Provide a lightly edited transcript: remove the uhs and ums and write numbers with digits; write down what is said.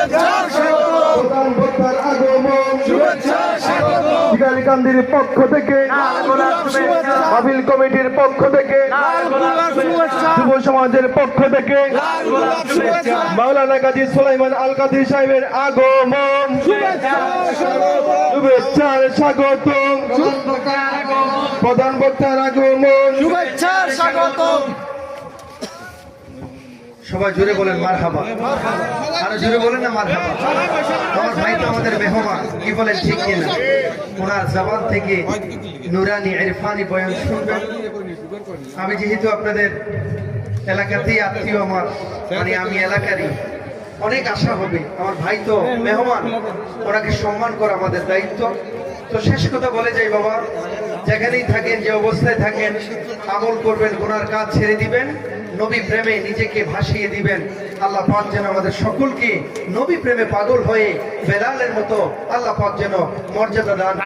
প্রধান বক্তার আগমন, কান্দির পক্ষ থেকে, মাহফিল কমিটির পক্ষ থেকে, যুব সমাজের পক্ষ থেকে মাওলানা কাজী সুলাইমান আল কাদির সাহেবের আগমন, শুভেচ্ছার স্বাগতম। প্রধান বক্তার আগমন, শুভেচ্ছার স্বাগতম। সবাই জোরে বলেন মারহাবা, আরো জোরে বলেন না মারহাবা। আমার ভাই তো আমাদের মেহমান, কি বলেন ঠিক কিনা? ওনার জবান থেকে নুরানি ইরফানি বয়ান শুনবেন। আমি যেহেতু আপনাদের এলাকাতেই আত্মীয়, আমার মানে আমি এলাকারই, অনেক আশা হবে। আমার ভাই তো মেহমান, ওনাকে সম্মান করা আমাদের দায়িত্ব। তো শেষ কথা বলে যাই বাবা, যেখানেই থাকেন, যে অবস্থায় থাকেন, আমল করবেন, গুনার কাজ ছেড়ে দিবেন, নবী প্রেমে নিজেকে ভাসিয়ে দিবেন। আল্লাহ পাক যেন আমাদের সকলকে নবী প্রেমে পাগল হয়ে বেলালের মতো আল্লাহ পাক যেন মর্যাদা দান।